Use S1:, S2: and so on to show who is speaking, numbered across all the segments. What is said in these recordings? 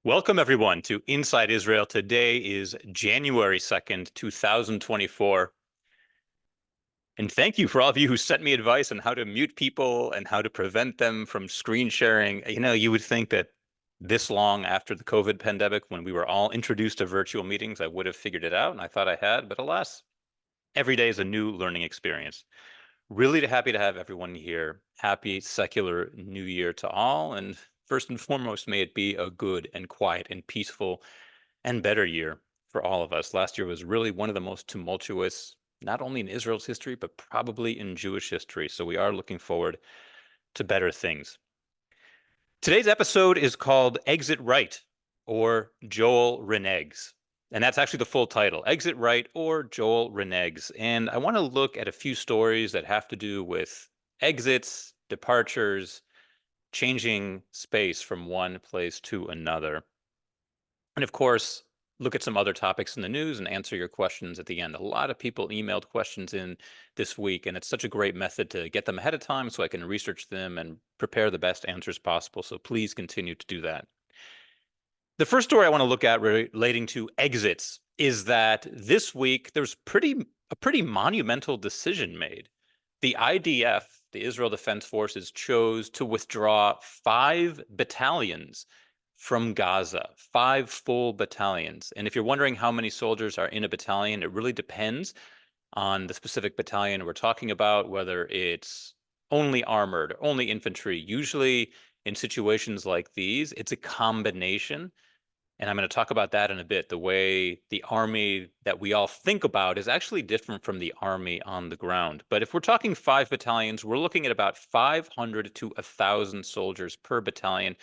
S1: Welcome, everyone, to Inside Israel. Today is January 2nd, 2024. And thank you for all of you who sent me advice on how to mute people and how to prevent them from screen sharing. You would think that this long after the COVID pandemic, when we were all introduced to virtual meetings, I would have figured it out, and I thought I had, but alas, every day is a new learning experience. Really happy to have everyone here. Happy secular New Year to all. And first and foremost, may it be a good and quiet and peaceful and better year for all of us. Last year was really one of the most tumultuous, not only in Israel's history, but probably in Jewish history. So we are looking forward to better things. Today's episode is called Exit Right, or Joel Reneges. And that's actually the full title, Exit Right or Joel Reneges. And I want to look at a few stories that have to do with exits, departures, changing space from one place to another. And of course, look at some other topics in the news and answer your questions at the end. A lot of people emailed questions in this week, and it's such a great method to get them ahead of time so I can research them and prepare the best answers possible. So please continue to do that. The first story I want to look at relating to exits is that this week there's a pretty monumental decision made. The IDF, the Israel Defense Forces, chose to withdraw 5 battalions from Gaza, 5 full battalions. And if you're wondering how many soldiers are in a battalion, it really depends on the specific battalion we're talking about, whether it's only armored, only infantry. Usually in situations like these, it's a combination. And I'm going to talk about that in a bit. The way the army that we all think about is actually different from the army on the ground. But if we're talking 5 battalions, we're looking at about 500 to 1,000 soldiers per battalion.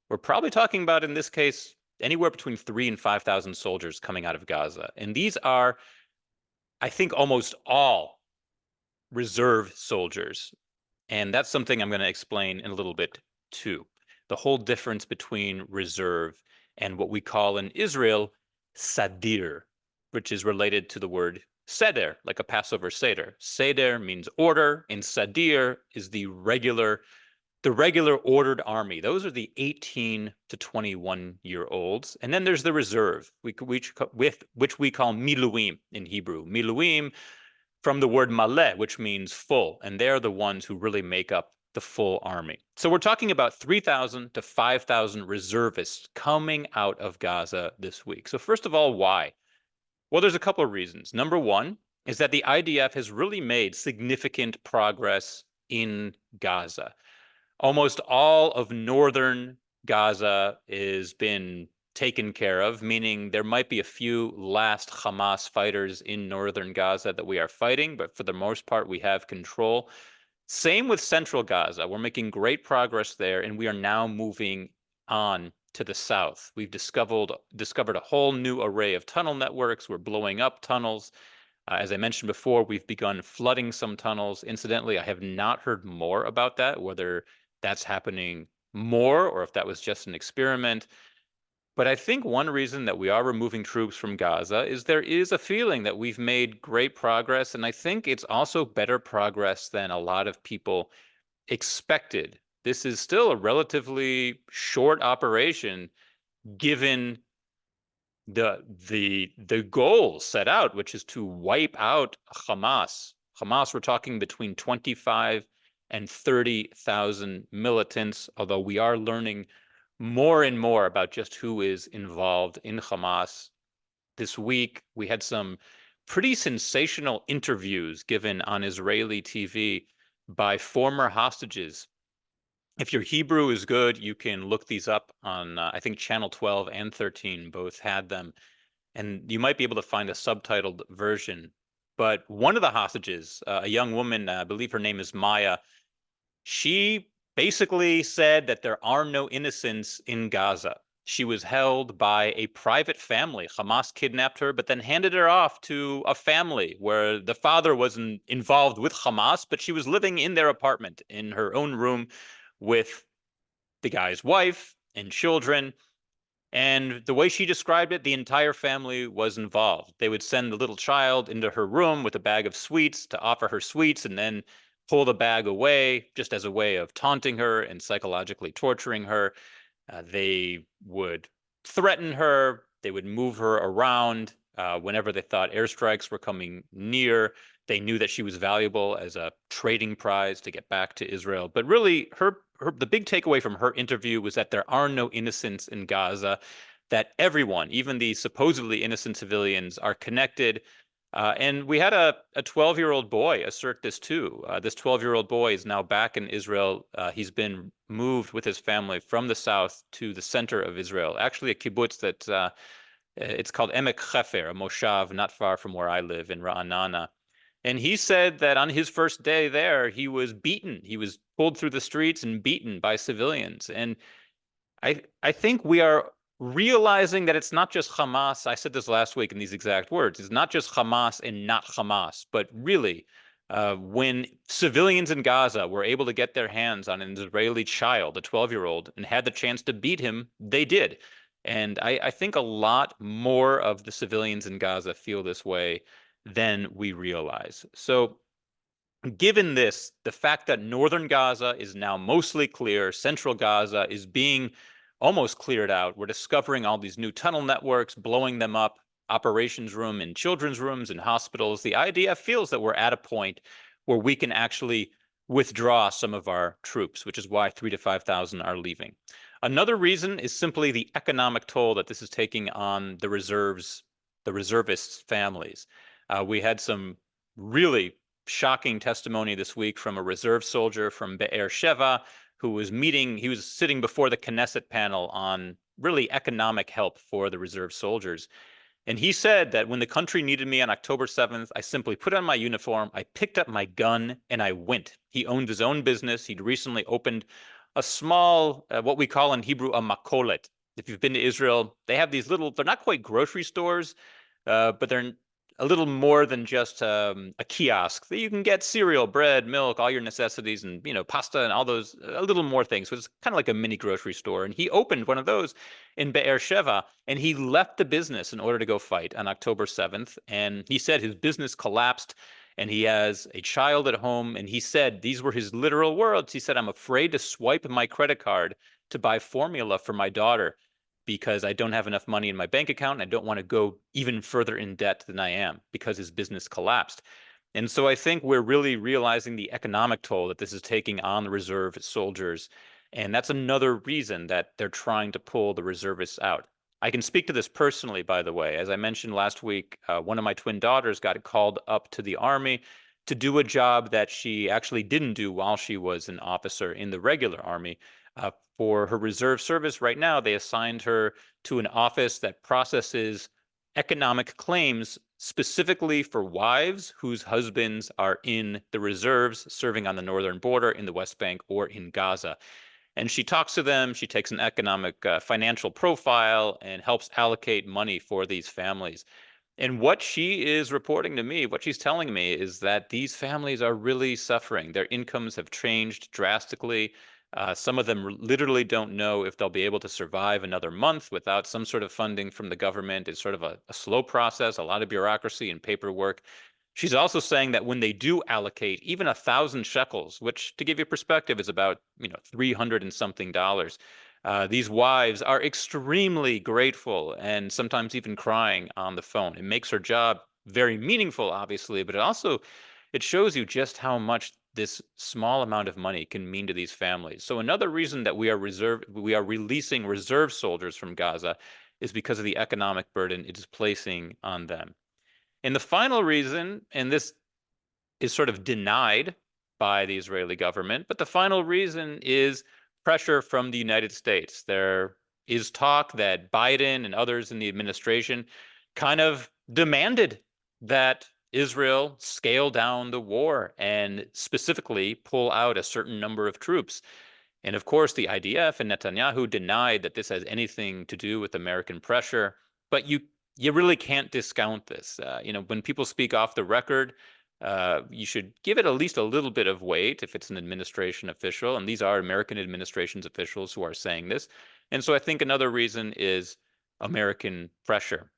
S1: We're probably talking about, in this case, anywhere between 3 and 5,000 soldiers coming out of Gaza. And these are, I think, almost all reserve soldiers. And that's something I'm going to explain in a little bit too. The whole difference between reserve and what we call in Israel sadir, which is related to the word seder, like a Passover seder. Seder means order, and sadir is the regular ordered army. Those are the 18 to 21-year-olds. And then there's the reserve, which we call miluim in Hebrew. Miluim from the word maleh, which means full. And they're the ones who really make up the full army. So we're talking about 3,000 to 5,000 reservists coming out of Gaza this week. So first of all, why? Well, there's a couple of reasons. Number one is that the IDF has really made significant progress in Gaza. Almost all of northern Gaza has been taken care of, meaning there might be a few last Hamas fighters in northern Gaza that we are fighting, but for the most part, we have control. Same with central Gaza. We're making great progress there, and we are now moving on to the south. We've discovered a whole new array of tunnel networks. We're blowing up tunnels. As I mentioned before, we've begun flooding some tunnels. Incidentally, I have not heard more about that, whether that's happening more or if that was just an experiment. But I think one reason that we are removing troops from Gaza is there is a feeling that we've made great progress. And I think it's also better progress than a lot of people expected. This is still a relatively short operation given the goal set out, which is to wipe out Hamas. Hamas, we're talking between 25 and 30,000 militants, although we are learning more and more about just who is involved in Hamas. This week, we had some pretty sensational interviews given on Israeli TV by former hostages. If your Hebrew is good, you can look these up on, I think, Channel 12 and 13 both had them. And you might be able to find a subtitled version. But one of the hostages, a young woman, I believe her name is Maya, she basically said that there are no innocents in Gaza. She was held by a private family. Hamas kidnapped her, but then handed her off to a family where the father wasn't involved with Hamas, but she was living in their apartment in her own room with the guy's wife and children. And the way she described it, the entire family was involved. They would send the little child into her room with a bag of sweets to offer her sweets and then pull the bag away just as a way of taunting her and psychologically torturing her. They would threaten her. They would move her around whenever they thought airstrikes were coming near. They knew that she was valuable as a trading prize to get back to Israel. But really, the big takeaway from her interview was that there are no innocents in Gaza, that everyone, even the supposedly innocent civilians, are connected. And we had a 12-year-old boy assert this too. This 12-year-old boy is now back in Israel. He's been moved with his family from the south to the center of Israel, actually a kibbutz that it's called Emek Hefer, a moshav not far from where I live in Ra'anana. And he said that on his first day there, he was beaten. He was pulled through the streets and beaten by civilians. And I think we are realizing that it's not just Hamas. I said this last week in these exact words. It's not just Hamas and not Hamas, but really, when civilians in Gaza were able to get their hands on an Israeli child, a 12-year-old, and had the chance to beat him, they did. And I think a lot more of the civilians in Gaza feel this way than we realize. So given this, the fact that northern Gaza is now mostly clear, central Gaza is being almost cleared out. We're discovering all these new tunnel networks, blowing them up, operations room in children's rooms and hospitals. The IDF feels that we're at a point where we can actually withdraw some of our troops, which is why 3,000 to 5,000 are leaving. Another reason is simply the economic toll that this is taking on the reservists' families. We had some really shocking testimony this week from a reserve soldier from Be'er Sheva who was he was sitting before the Knesset panel on really economic help for the reserve soldiers. And he said that when the country needed me on October 7th, I simply put on my uniform, I picked up my gun, and I went. He owned his own business. He'd recently opened a small, what we call in Hebrew, a makolet. If you've been to Israel, they have these little, they're not quite grocery stores, but they're a little more than just a kiosk that you can get cereal, bread, milk, all your necessities, and pasta and all those, a little more things. So it's kind of like a mini grocery store. And he opened one of those in Be'er Sheva, and he left the business in order to go fight on October 7th. And he said his business collapsed, and he has a child at home. And he said these were his literal words. He said, "I'm afraid to swipe my credit card to buy formula for my daughter, because I don't have enough money in my bank account, and I don't want to go even further in debt than I am," because his business collapsed. And so I think we're really realizing the economic toll that this is taking on the reserve soldiers. And that's another reason that they're trying to pull the reservists out. I can speak to this personally, by the way. As I mentioned last week, one of my twin daughters got called up to the Army to do a job that she actually didn't do while she was an officer in the regular Army. For her reserve service right now, they assigned her to an office that processes economic claims specifically for wives whose husbands are in the reserves serving on the northern border in the West Bank or in Gaza. And she talks to them, she takes an economic financial profile and helps allocate money for these families. And what she is reporting to me, what she's telling me, is that these families are really suffering. Their incomes have changed drastically. Some of them literally don't know if they'll be able to survive another month without some sort of funding from the government. It's sort of a slow process, a lot of bureaucracy and paperwork. She's also saying that when they do allocate even 1,000 shekels, which to give you perspective is about 300 and something dollars, these wives are extremely grateful and sometimes even crying on the phone. It makes her job very meaningful, obviously, but it shows you just how much this small amount of money can mean to these families. So another reason that we are releasing reserve soldiers from Gaza is because of the economic burden it is placing on them. And the final reason, and this is sort of denied by the Israeli government, but the final reason is pressure from the United States. There is talk that Biden and others in the administration kind of demanded that Israel scale down the war and specifically pull out a certain number of troops. And of course, the IDF and Netanyahu denied that this has anything to do with American pressure. But you really can't discount this. When people speak off the record, you should give it at least a little bit of weight if it's an administration official. And these are American administration's officials who are saying this. And so I think another reason is American pressure.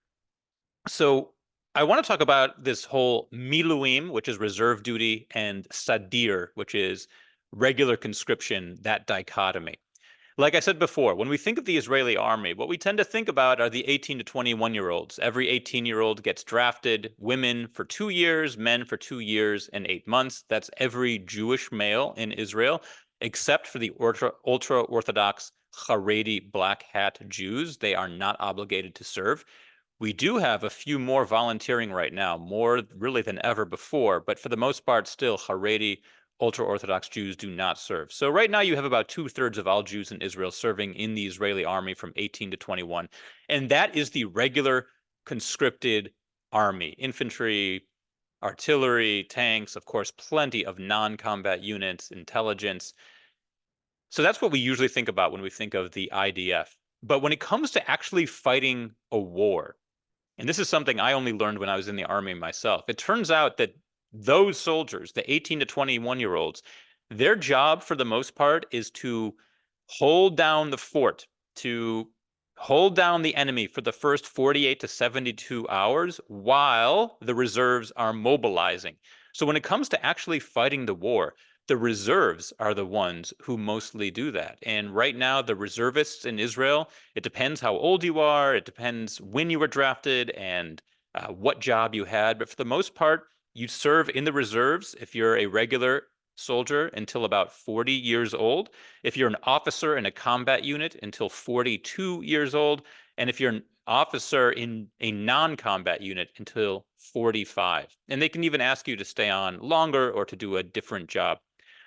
S1: So I want to talk about this whole miluim, which is reserve duty, and sadir, which is regular conscription, that dichotomy. Like I said before, when we think of the Israeli army, what we tend to think about are the 18 to 21-year-olds. Every 18-year-old gets drafted, women for 2 years, men for 2 years and 8 months. That's every Jewish male in Israel, except for the ultra-Orthodox Haredi black hat Jews. They are not obligated to serve. We do have a few more volunteering right now, more really than ever before, but for the most part, still Haredi ultra-Orthodox Jews do not serve. So right now you have about 2/3 of all Jews in Israel serving in the Israeli army from 18 to 21. And that is the regular conscripted army, infantry, artillery, tanks, of course, plenty of non-combat units, intelligence. So that's what we usually think about when we think of the IDF. But when it comes to actually fighting a war, and this is something I only learned when I was in the army myself. It turns out that those soldiers, the 18 to 21-year-olds, their job for the most part is to hold down the fort, to hold down the enemy for the first 48 to 72 hours while the reserves are mobilizing. So when it comes to actually fighting the war, the reserves are the ones who mostly do that. And right now, the reservists in Israel, it depends how old you are, it depends when you were drafted and what job you had. But for the most part, you serve in the reserves if you're a regular soldier until about 40 years old. If you're an officer in a combat unit until 42 years old. And if you're an officer in a non-combat unit until 45. And they can even ask you to stay on longer or to do a different job.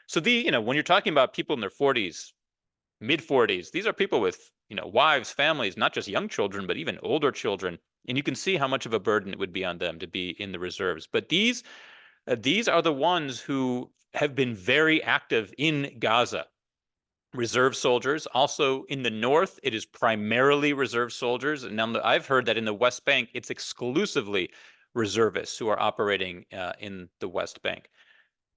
S1: So when you're talking about people in their 40s, mid 40s, these are people with, wives, families, not just young children, but even older children. And you can see how much of a burden it would be on them to be in the reserves. But these are the ones who have been very active in Gaza. Reserve soldiers. Also in the north, it is primarily reserve soldiers. And now I've heard that in the West Bank, it's exclusively reservists who are operating in the West Bank.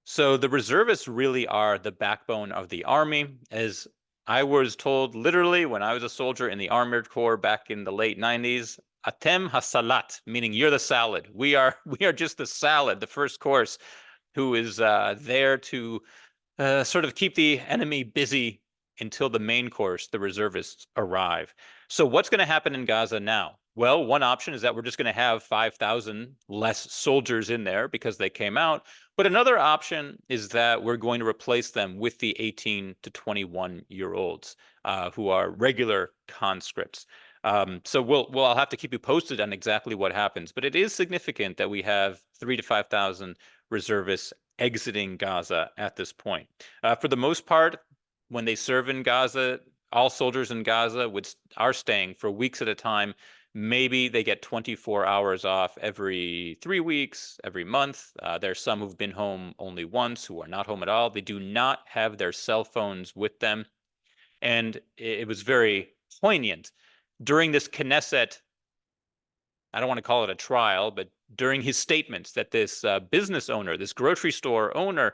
S1: So the reservists really are the backbone of the army. As I was told literally when I was a soldier in the Armored Corps back in the late 90s, Atem hasalat, meaning you're the salad. We are just the salad, the first course, who is there to sort of keep the enemy busy until the main course, the reservists, arrive. So what's going to happen in Gaza now? Well, one option is that we're just going to have 5,000 less soldiers in there because they came out. But another option is that we're going to replace them with the 18 to 21-year-olds who are regular conscripts. So I'll have to keep you posted on exactly what happens. But it is significant that we have 3,000 to 5,000 reservists exiting Gaza at this point. For the most part, when they serve in Gaza, all soldiers in Gaza are staying for weeks at a time. Maybe they get 24 hours off every 3 weeks, every month. There's some who've been home only once, who are not home at all. They do not have their cell phones with them. And it was very poignant. During this Knesset, I don't want to call it a trial, but during his statements that this business owner, this grocery store owner,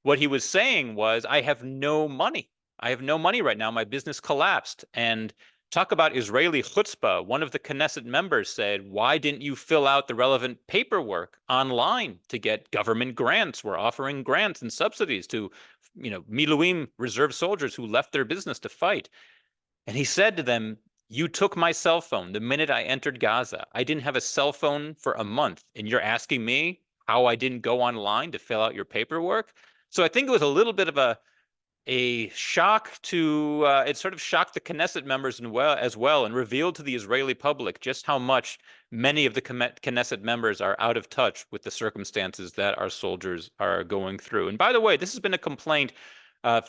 S1: what he was saying was, I have no money. I have no money right now. My business collapsed. And talk about Israeli chutzpah. One of the Knesset members said, why didn't you fill out the relevant paperwork online to get government grants? We're offering grants and subsidies to, Miluim reserve soldiers who left their business to fight. And he said to them, you took my cell phone the minute I entered Gaza. I didn't have a cell phone for a month. And you're asking me how I didn't go online to fill out your paperwork? So I think it was a little bit of a shock to it sort of shocked the Knesset members as well and revealed to the Israeli public just how much many of the Knesset members are out of touch with the circumstances that our soldiers are going through. And by the way, this has been a complaint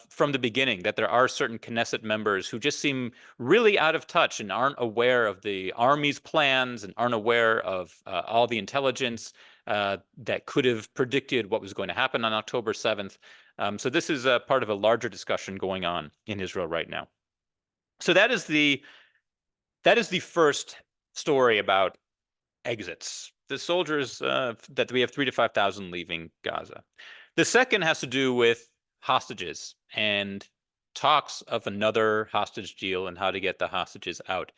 S1: from the beginning, that there are certain Knesset members who just seem really out of touch and aren't aware of the army's plans and aren't aware of all the intelligence that could have predicted what was going to happen on October 7th. So this is a part of a larger discussion going on in Israel right now. So that is the first story about exits. The soldiers that we have 3,000 to 5,000 leaving Gaza. The second has to do with hostages and talks of another hostage deal and how to get the hostages out.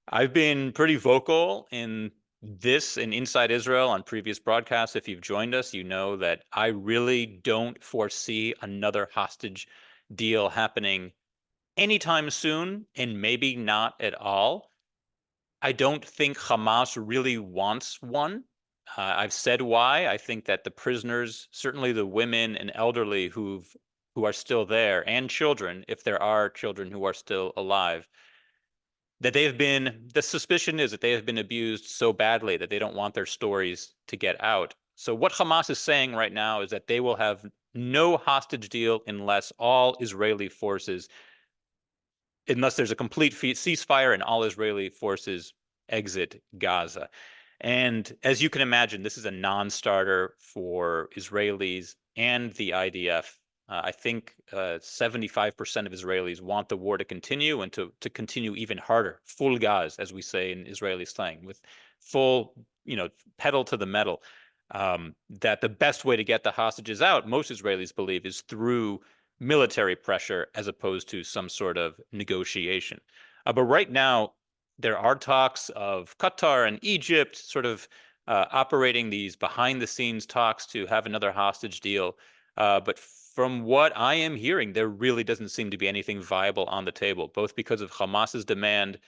S1: I've been pretty vocal in this and Inside Israel on previous broadcasts. If you've joined us, you know that I really don't foresee another hostage deal happening anytime soon, and maybe not at all. I don't think Hamas really wants one. I've said why. I think that the prisoners, certainly the women and elderly who are still there, and children, if there are children who are still alive, that the suspicion is that they have been abused so badly that they don't want their stories to get out. So what Hamas is saying right now is that they will have no hostage deal unless there's a complete ceasefire and all Israeli forces exit Gaza. And as you can imagine, this is a non-starter for Israelis and the IDF. I think 75% of Israelis want the war to continue and to continue even harder, full gas, as we say in Israeli slang, with full, pedal to the metal. That the best way to get the hostages out, most Israelis believe, is through military pressure as opposed to some sort of negotiation. But right now, there are talks of Qatar and Egypt sort of operating these behind the scenes talks to have another hostage deal. But from what I am hearing, there really doesn't seem to be anything viable on the table, both because of Hamas's demand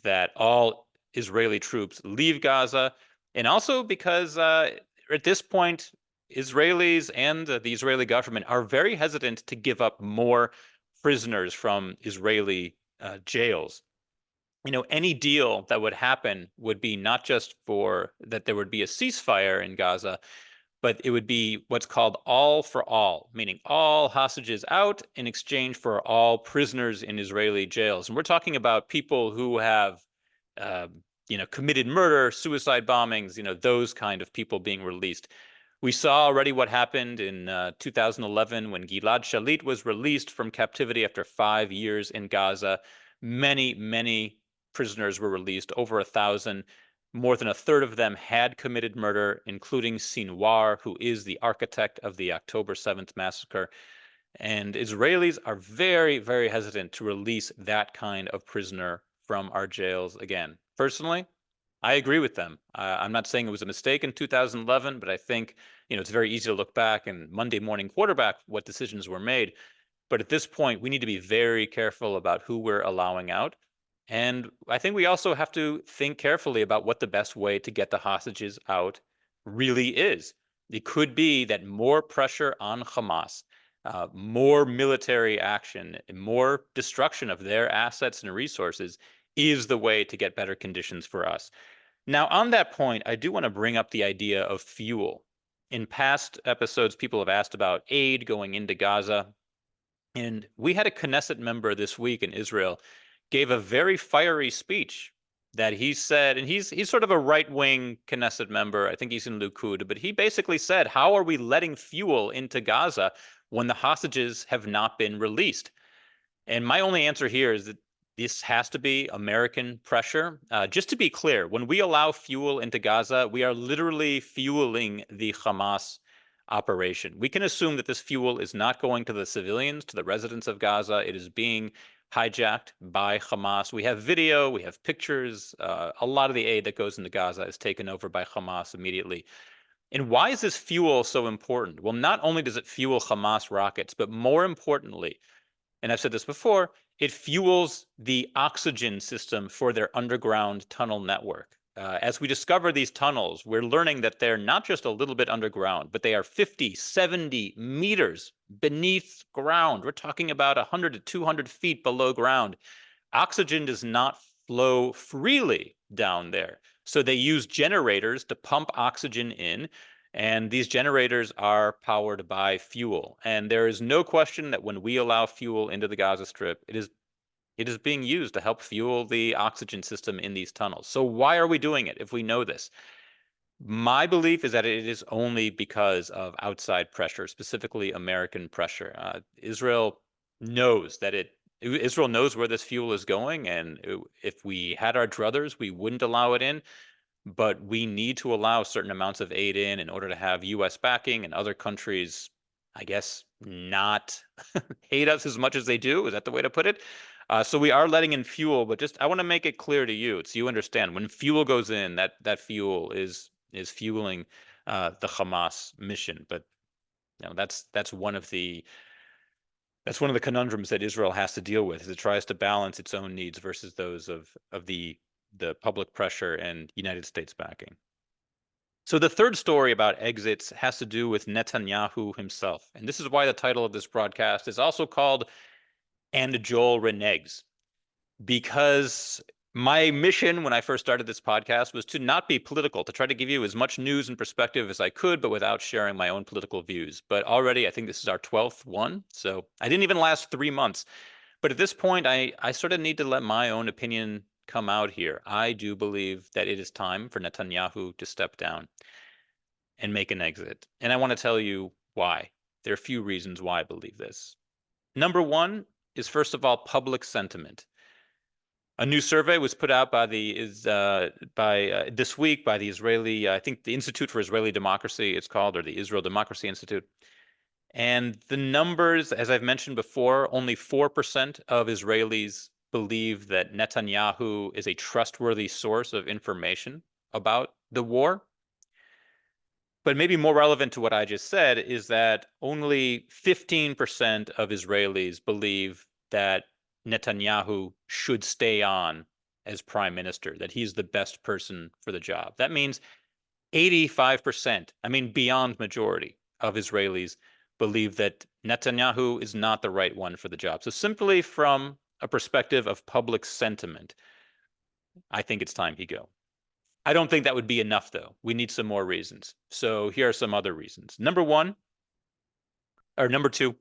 S1: that all Israeli troops leave Gaza, and also because at this point, Israelis and the Israeli government are very hesitant to give up more prisoners from Israeli jails. Any deal that would happen would be not just for that there would be a ceasefire in Gaza, but it would be what's called all for all, meaning all hostages out in exchange for all prisoners in Israeli jails. And we're talking about people who have, uh, committed murder, suicide bombings, those kind of people being released. We saw already what happened in 2011 when Gilad Shalit was released from captivity after 5 years in Gaza. Many, many prisoners were released, over 1,000. More than a third of them had committed murder, including Sinwar, who is the architect of the October 7th massacre. And Israelis are very, very hesitant to release that kind of prisoner from our jails again. Personally, I agree with them. I'm not saying it was a mistake in 2011, but I think, it's very easy to look back and Monday morning quarterback what decisions were made. But at this point, we need to be very careful about who we're allowing out. And I think we also have to think carefully about what the best way to get the hostages out really is. It could be that more pressure on Hamas, more military action, more destruction of their assets and resources is the way to get better conditions for us. Now, on that point, I do want to bring up the idea of fuel. In past episodes, people have asked about aid going into Gaza. And we had a Knesset member this week in Israel gave a very fiery speech that he said, and he's sort of a right-wing Knesset member. I think he's in Likud, but he basically said, "How are we letting fuel into Gaza when the hostages have not been released?" And my only answer here is that this has to be American pressure. Just to be clear, when we allow fuel into Gaza, we are literally fueling the Hamas operation. We can assume that this fuel is not going to the civilians, to the residents of Gaza. It is being hijacked by Hamas. We have video, we have pictures. A lot of the aid that goes into Gaza is taken over by Hamas immediately. And why is this fuel so important? Well, not only does it fuel Hamas rockets, but more importantly, and I've said this before, it fuels the oxygen system for their underground tunnel network. As we discover these tunnels, we're learning that they're not just a little bit underground, but they are 50, 70 meters beneath ground. We're talking about 100 to 200 feet below ground. Oxygen does not flow freely down there. So they use generators to pump oxygen in, and these generators are powered by fuel. And there is no question that when we allow fuel into the Gaza Strip, it is being used to help fuel the oxygen system in these tunnels. So why are we doing it if we know this? My belief is that it is only because of outside pressure, specifically American pressure. Israel knows where this fuel is going, and if we had our druthers, we wouldn't allow it in. But we need to allow certain amounts of aid in order to have U.S. backing and other countries, I guess, not hate us as much as they do. Is that the way to put it? So we are letting in fuel, but just I want to make it clear to you, so you understand when fuel goes in, that fuel is fueling the Hamas mission. But that's one of the That's one of the conundrums that Israel has to deal with, as it tries to balance its own needs versus those of the public pressure and United States backing. So the third story about exits has to do with Netanyahu himself. And this is why the title of this broadcast is also called And Joel Reneges, because my mission when I first started this podcast was to not be political, to try to give you as much news and perspective as I could, but without sharing my own political views. But already, I think this is our 12th one. So I didn't even last 3 months. But at this point, I sort of need to let my own opinion come out here. I do believe that it is time for Netanyahu to step down and make an exit. And I want to tell you why. There are a few reasons why I believe this. Number one is, first of all, public sentiment. A new survey was put out by this week by the Israeli, I think the Institute for Israeli Democracy it's called, or the Israel Democracy Institute. And the numbers, as I've mentioned before, only 4% of Israelis believe that Netanyahu is a trustworthy source of information about the war. But maybe more relevant to what I just said is that only 15% of Israelis believe that Netanyahu should stay on as prime minister, that he's the best person for the job. That means 85%, I mean, beyond majority of Israelis believe that Netanyahu is not the right one for the job. So simply from a perspective of public sentiment, I think it's time he go. I don't think that would be enough, though. We need some more reasons. So here are some other reasons. Number two,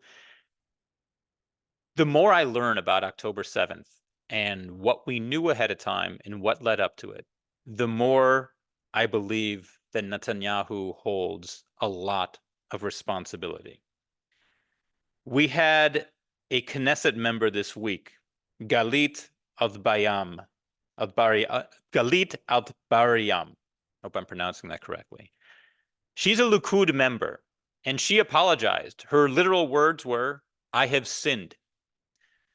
S1: the more I learn about October 7th and what we knew ahead of time and what led up to it, the more I believe that Netanyahu holds a lot of responsibility. We had a Knesset member this week, Galit Atbariam. Galit Atbariam. Hope I'm pronouncing that correctly. She's a Likud member, and she apologized. Her literal words were, "I have sinned."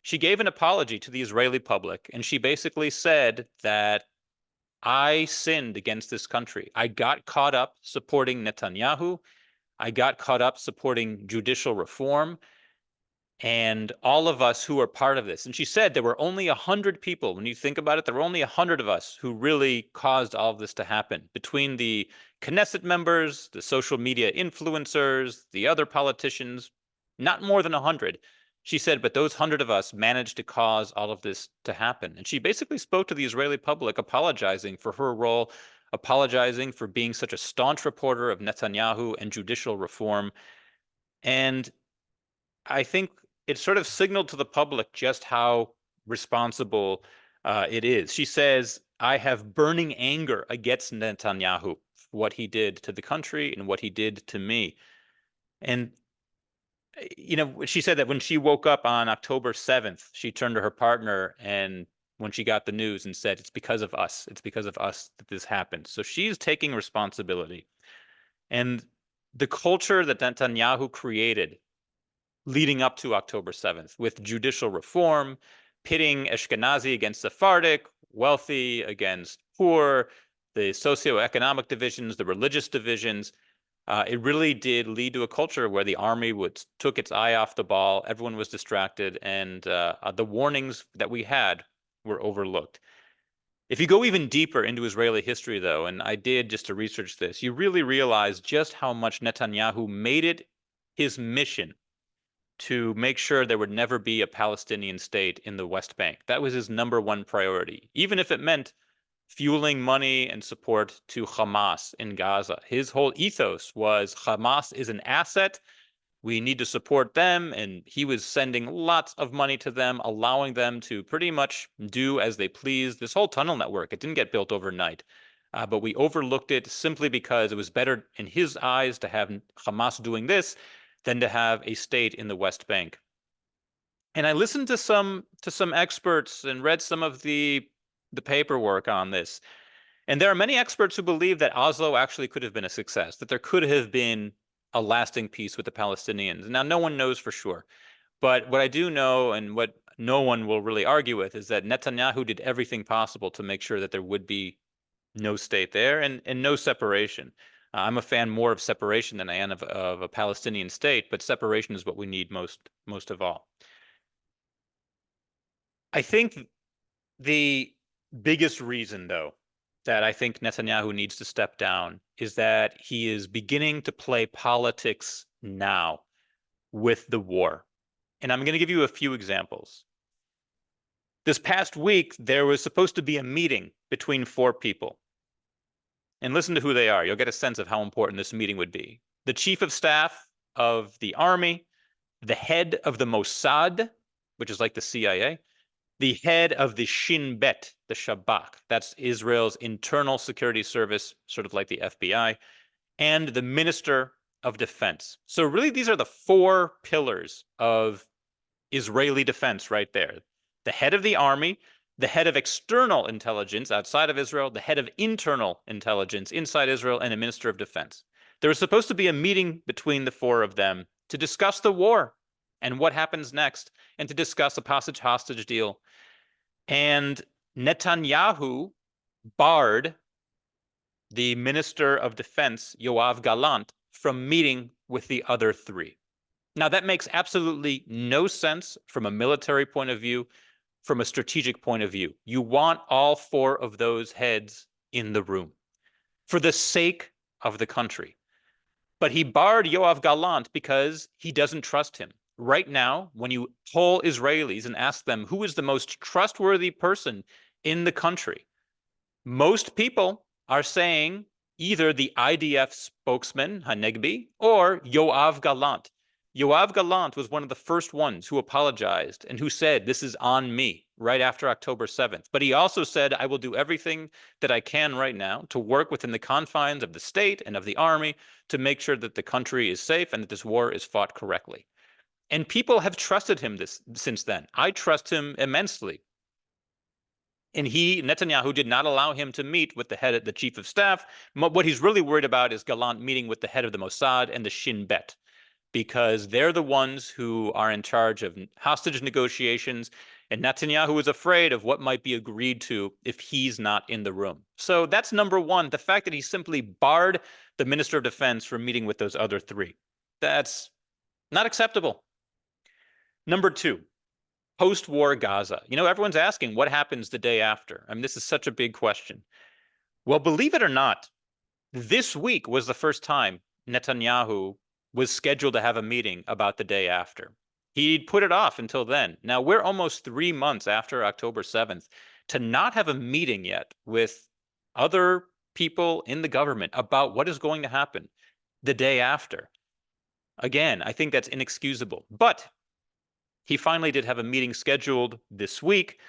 S1: She gave an apology to the Israeli public, and she basically said that I sinned against this country. I got caught up supporting Netanyahu. I got caught up supporting judicial reform. And all of us who are part of this. And she said there were only 100 people. When you think about it, there were only 100 of us who really caused all of this to happen. Between the Knesset members, the social media influencers, the other politicians, not more than 100. She said, but those 100 of us managed to cause all of this to happen. And she basically spoke to the Israeli public, apologizing for her role, apologizing for being such a staunch reporter of Netanyahu and judicial reform. And I think it sort of signaled to the public just how responsible it is. She says, I have burning anger against Netanyahu, what he did to the country and what he did to me. And, you know, she said that when she woke up on October 7th, she turned to her partner and when she got the news and said, it's because of us. It's because of us that this happened. So she's taking responsibility. And the culture that Netanyahu created leading up to October 7th, with judicial reform, pitting Ashkenazi against Sephardic, wealthy against poor, the socioeconomic divisions, the religious divisions. It really did lead to a culture where the army took its eye off the ball, everyone was distracted, and the warnings that we had were overlooked. If you go even deeper into Israeli history, though, and I did just to research this, you really realize just how much Netanyahu made it his mission to make sure there would never be a Palestinian state in the West Bank. That was his number one priority, even if it meant fueling money and support to Hamas in Gaza. His whole ethos was Hamas is an asset. We need to support them. And he was sending lots of money to them, allowing them to pretty much do as they pleased. This whole tunnel network, it didn't get built overnight. But we overlooked it simply because it was better in his eyes to have Hamas doing this than to have a state in the West Bank. And I listened to some experts and read some of the paperwork on this. And there are many experts who believe that Oslo actually could have been a success, that there could have been a lasting peace with the Palestinians. Now, no one knows for sure. But what I do know, and what no one will really argue with, is that Netanyahu did everything possible to make sure that there would be no state there and no separation. I'm a fan more of separation than I am of a Palestinian state, but separation is what we need most of all. I think the biggest reason, though, that I think Netanyahu needs to step down is that he is beginning to play politics now with the war. And I'm going to give you a few examples. This past week, there was supposed to be a meeting between four people. And listen to who they are. You'll get a sense of how important this meeting would be. The chief of staff of the army, the head of the Mossad, which is like the CIA, the head of the Shin Bet, the Shabak, that's Israel's internal security service, sort of like the FBI, and the Minister of Defense. So really, these are the four pillars of Israeli defense right there. The head of the army, the head of external intelligence outside of Israel, the head of internal intelligence inside Israel, and a minister of defense. There was supposed to be a meeting between the four of them to discuss the war and what happens next, and to discuss a hostage deal. And Netanyahu barred the Minister of Defense, Yoav Gallant, from meeting with the other three. Now, that makes absolutely no sense from a military point of view, from a strategic point of view. You want all four of those heads in the room for the sake of the country. But he barred Yoav Gallant because he doesn't trust him. Right now, when you poll Israelis and ask them who is the most trustworthy person in the country, most people are saying either the IDF spokesman, Hanegbi, or Yoav Gallant. Yoav Gallant was one of the first ones who apologized and who said, this is on me, right after October 7th. But he also said, I will do everything that I can right now to work within the confines of the state and of the army to make sure that the country is safe and that this war is fought correctly. And people have trusted him since then. I trust him immensely. And Netanyahu, did not allow him to meet with the chief of staff. What he's really worried about is Gallant meeting with the head of the Mossad and the Shin Bet, because they're the ones who are in charge of hostage negotiations, and Netanyahu is afraid of what might be agreed to if he's not in the room. So that's number one, the fact that he simply barred the Minister of Defense from meeting with those other three. That's not acceptable. Number two, post-war Gaza. Everyone's asking what happens the day after. I mean, this is such a big question. Well, believe it or not, this week was the first time Netanyahu was scheduled to have a meeting about the day after. He'd put it off until then. Now, we're almost 3 months after October 7th. To not have a meeting yet with other people in the government about what is going to happen the day after. Again, I think that's inexcusable. But he finally did have a meeting scheduled this week,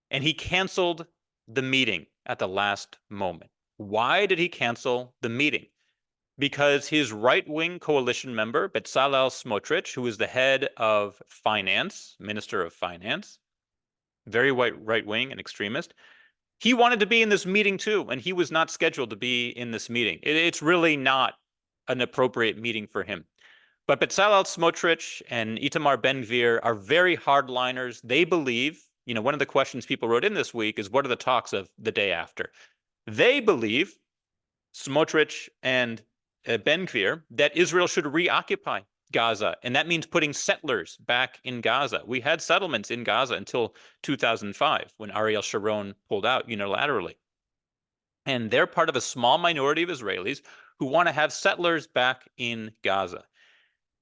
S1: and he canceled the meeting at the last moment. Why did he cancel the meeting? Because his right-wing coalition member, Bezalel Smotrich, who is the head of finance, Minister of Finance, very right-wing and extremist, he wanted to be in this meeting too, and he was not scheduled to be in this meeting. It's really not an appropriate meeting for him. But Bezalel Smotrich and Itamar Ben-Gvir are very hardliners. They believe, one of the questions people wrote in this week is, what are the talks of the day after? They believe, Smotrich and Ben-Gvir, that Israel should reoccupy Gaza, and that means putting settlers back in Gaza. We had settlements in Gaza until 2005, when Ariel Sharon pulled out unilaterally. And they're part of a small minority of Israelis who want to have settlers back in Gaza.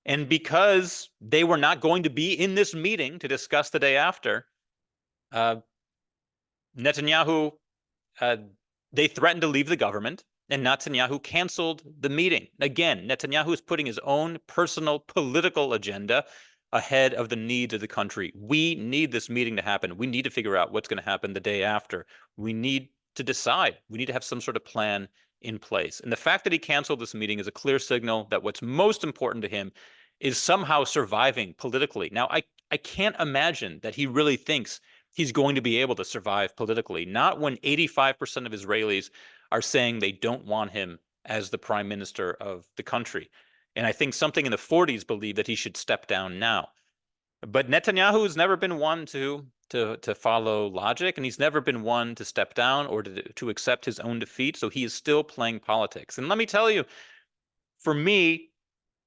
S1: And because they were not going to be in this meeting to discuss the day after, Netanyahu, they threatened to leave the government, and Netanyahu canceled the meeting. Again, Netanyahu is putting his own personal political agenda ahead of the needs of the country. We need this meeting to happen. We need to figure out what's going to happen the day after. We need to decide. We need to have some sort of plan in place. And the fact that he canceled this meeting is a clear signal that what's most important to him is somehow surviving politically. Now, I can't imagine that he really thinks he's going to be able to survive politically, not when 85% of Israelis are saying they don't want him as the prime minister of the country. And I think something in the 40s believe that he should step down now. But Netanyahu has never been one to follow logic, and he's never been one to step down or to accept his own defeat. So he is still playing politics. And let me tell you, for me,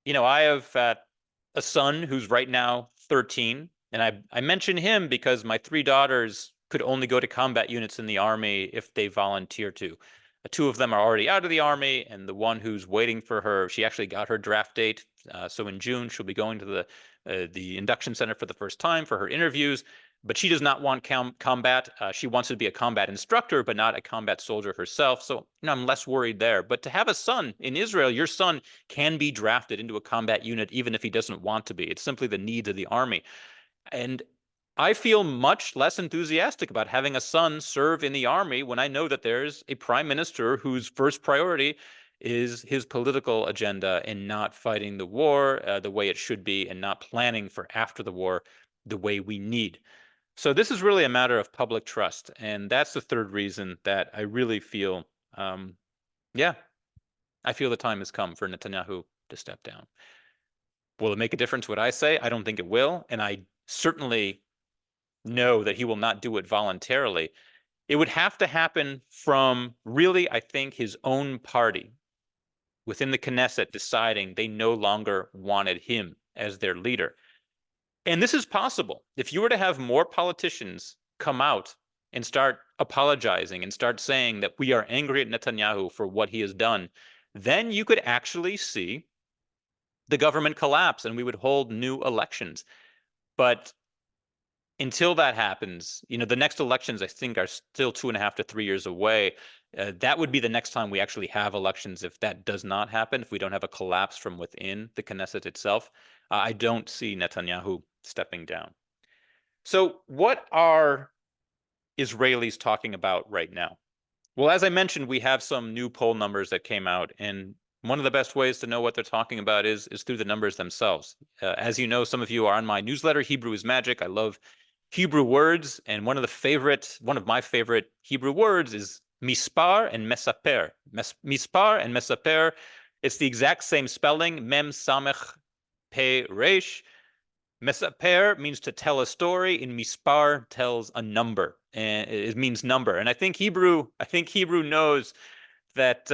S1: I have a son who's right now 13, and I mention him because my three daughters could only go to combat units in the army if they volunteer to. Two of them are already out of the army, and the one who's waiting for her, she actually got her draft date. So in June, she'll be going to the induction center for the first time for her interviews. But she does not want combat. She wants to be a combat instructor, but not a combat soldier herself. So, I'm less worried there. But to have a son in Israel, your son can be drafted into a combat unit even if he doesn't want to be. It's simply the needs of the army. And I feel much less enthusiastic about having a son serve in the army when I know that there's a prime minister whose first priority is his political agenda and not fighting the war the way it should be and not planning for after the war the way we need. So this is really a matter of public trust. And that's the third reason that I really feel, yeah, I feel the time has come for Netanyahu to step down. Will it make a difference what I say? I don't think it will. And I certainly know that he will not do it voluntarily. It would have to happen from really, I think, his own party within the Knesset deciding they no longer wanted him as their leader. And this is possible. If you were to have more politicians come out and start apologizing and start saying that we are angry at Netanyahu for what he has done, then you could actually see the government collapse and we would hold new elections. But until that happens, the next elections, I think, are still 2.5 to 3 years away. That would be the next time we actually have elections if that does not happen, if we don't have a collapse from within the Knesset itself. I don't see Netanyahu stepping down. So what are Israelis talking about right now? Well, as I mentioned, we have some new poll numbers that came out, and one of the best ways to know what they're talking about is through the numbers themselves. As you know, some of you are on my newsletter, Hebrew is Magic. I love Hebrew words, and one of my favorite Hebrew words is mispar and mesaper. Mispar and mesaper, it's the exact same spelling, mem samech pe resh. Mesaper means to tell a story, and mispar tells a number, and it means number. And I think Hebrew knows that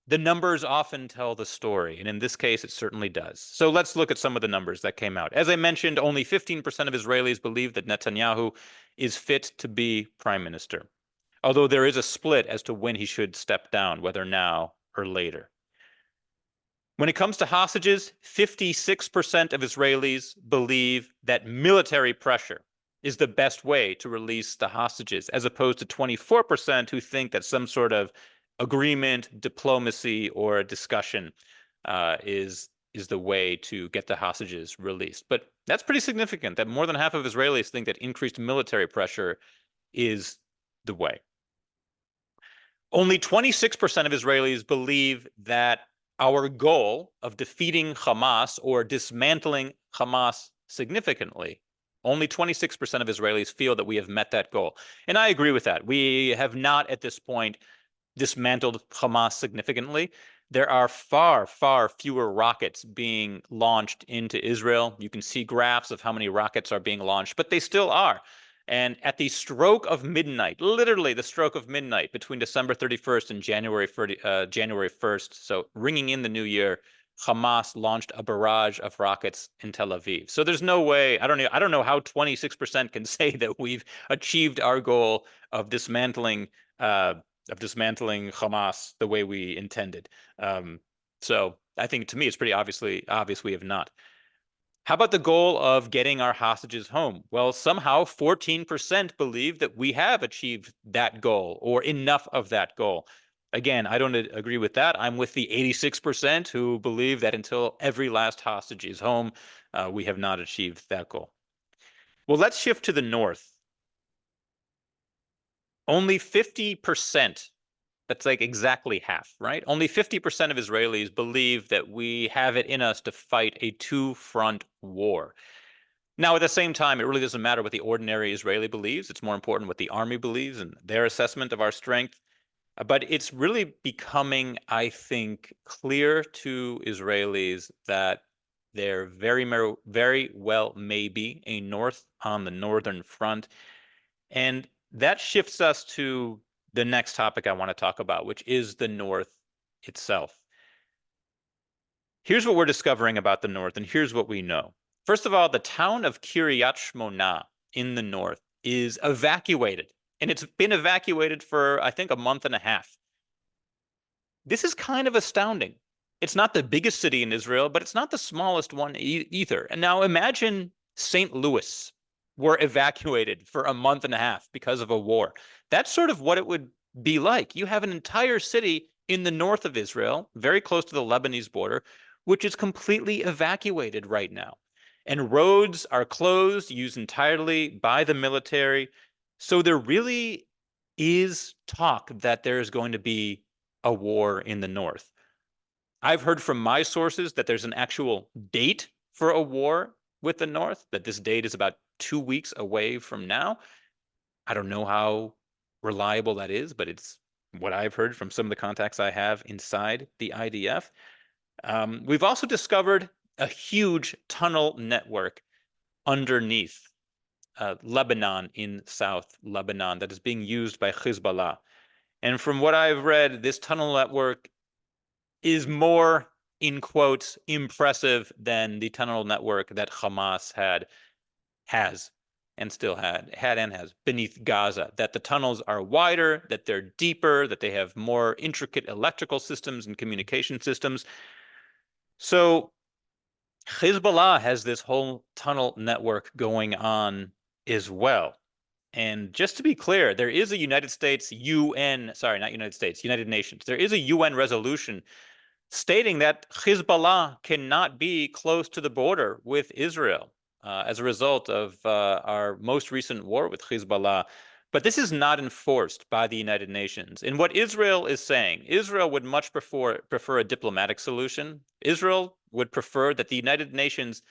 S1: the numbers often tell the story, and in this case, it certainly does. So let's look at some of the numbers that came out. As I mentioned, only 15% of Israelis believe that Netanyahu is fit to be prime minister, although there is a split as to when he should step down, whether now or later. When it comes to hostages, 56% of Israelis believe that military pressure is the best way to release the hostages, as opposed to 24% who think that some sort of agreement, diplomacy, or a discussion is the way to get the hostages released. But that's pretty significant that more than half of Israelis think that increased military pressure is the way. Only 26% of Israelis believe that our goal of defeating Hamas or dismantling Hamas significantly, only 26% of Israelis feel that we have met that goal. And I agree with that. We have not at this point dismantled Hamas significantly. There are far, far fewer rockets being launched into Israel. You can see graphs of how many rockets are being launched, but they still are. And at the stroke of midnight, literally the stroke of midnight between December 31st and January 1st, so ringing in the new year, Hamas launched a barrage of rockets in Tel Aviv. So there's no way, I don't know how 26% can say that we've achieved our goal of dismantling Hamas the way we intended. So I think to me it's pretty obvious we have not. How about the goal of getting our hostages home? Well, somehow 14% believe that we have achieved that goal or enough of that goal. Again, I don't agree with that. I'm with the 86% who believe that until every last hostage is home, we have not achieved that goal. Well, let's shift to the north. Only 50%, that's like exactly half, right? Only 50% of Israelis believe that we have it in us to fight a two-front war. Now, at the same time, it really doesn't matter what the ordinary Israeli believes. It's more important what the army believes and their assessment of our strength. But it's really becoming, I think, clear to Israelis that There very well may be a north on the northern front. And that shifts us to the next topic I want to talk about, which is the north itself. Here's what we're discovering about the north, and here's what we know. First of all, the town of Kiryat Shmona in the north is evacuated, and it's been evacuated for, I think, a month and a half. This is kind of astounding. It's not the biggest city in Israel, but it's not the smallest one either. And now imagine St. Louis were evacuated for a month and a half because of a war. That's sort of what it would be like. You have an entire city in the north of Israel, very close to the Lebanese border, which is completely evacuated right now. And roads are closed, used entirely by the military. So there really is talk that there is going to be a war in the north. I've heard from my sources that there's an actual date for a war with the north, that this date is about 2 weeks away from now. I don't know how reliable that is, but it's what I've heard from some of the contacts I have inside the IDF. We've also discovered a huge tunnel network underneath Lebanon, in South Lebanon, that is being used by Hezbollah. And from what I've read, this tunnel network is more, in quotes, impressive than the tunnel network that Hamas has and still has beneath Gaza. That the tunnels are wider, that they're deeper, that they have more intricate electrical systems and communication systems. So Hezbollah has this whole tunnel network going on as well. And just to be clear, there is a United Nations. There is a UN resolution stating that Hezbollah cannot be close to the border with Israel as a result of our most recent war with Hezbollah. But this is not enforced by the United Nations. And what Israel is saying, Israel would much prefer a diplomatic solution. Israel would prefer that the United Nations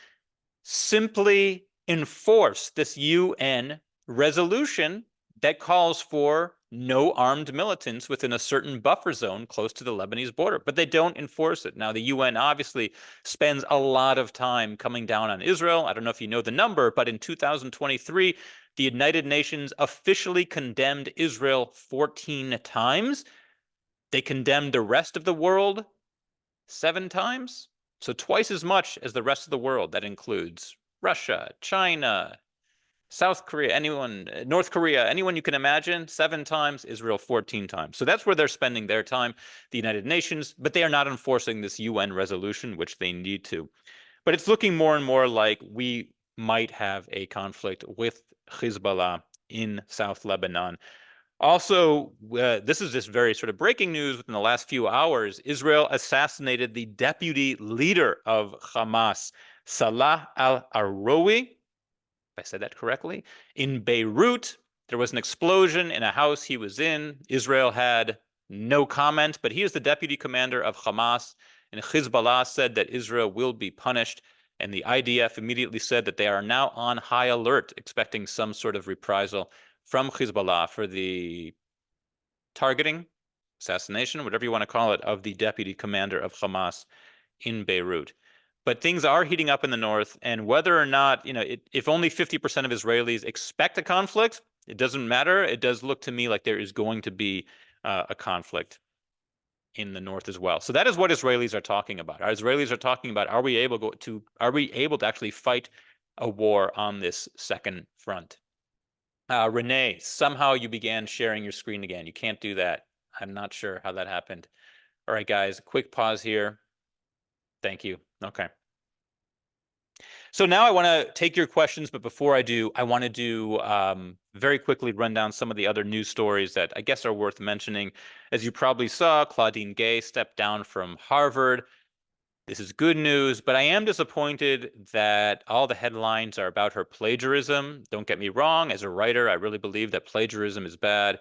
S1: simply enforce this UN resolution that calls for no armed militants within a certain buffer zone close to the Lebanese border, but they don't enforce it. Now, the UN obviously spends a lot of time coming down on Israel. I don't know if you know the number, but in 2023, the United Nations officially condemned Israel 14 times. They condemned the rest of the world 7 times. So twice as much as the rest of the world. That includes Russia, China, South Korea, North Korea, anyone you can imagine, 7 times, Israel 14 times. So that's where they're spending their time, the United Nations, but they are not enforcing this UN resolution, which they need to. But it's looking more and more like we might have a conflict with Hezbollah in South Lebanon. Also, this is just very sort of breaking news within the last few hours. Israel assassinated the deputy leader of Hamas, Salah al-Arrowi, if I said that correctly, in Beirut. There was an explosion in a house he was in. Israel had no comment, but he is the deputy commander of Hamas, and Hezbollah said that Israel will be punished. And the IDF immediately said that they are now on high alert, expecting some sort of reprisal from Hezbollah for the targeting, assassination, whatever you want to call it, of the deputy commander of Hamas in Beirut. But things are heating up in the north, and whether or not, if only 50% of Israelis expect a conflict, it doesn't matter. It does look to me like there is going to be a conflict in the north as well. So that is what Israelis are talking about. Our Israelis are talking about, are we able to actually fight a war on this second front? Renee, somehow you began sharing your screen again. You can't do that. I'm not sure how that happened. All right, guys, quick pause here. Thank you. Okay. So now I want to take your questions, but before I do, I want to do very quickly run down some of the other news stories that I guess are worth mentioning. As you probably saw, Claudine Gay stepped down from Harvard. This is good news, but I am disappointed that all the headlines are about her plagiarism. Don't get me wrong, as a writer, I really believe that plagiarism is bad.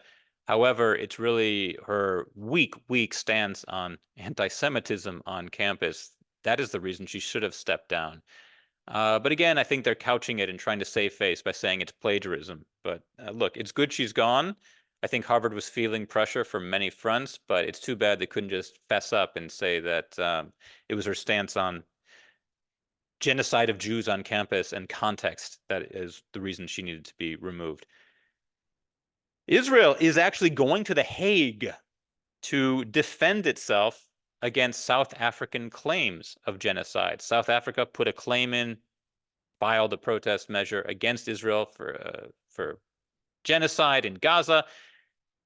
S1: However, it's really her weak stance on anti-Semitism on campus. That is the reason she should have stepped down. But again, I think they're couching it and trying to save face by saying it's plagiarism. But look, it's good she's gone. I think Harvard was feeling pressure from many fronts, but it's too bad they couldn't just fess up and say that it was her stance on genocide of Jews on campus and context that is the reason she needed to be removed. Israel is actually going to The Hague to defend itself against South African claims of genocide. South Africa put a claim in, filed a protest measure against Israel for genocide in Gaza.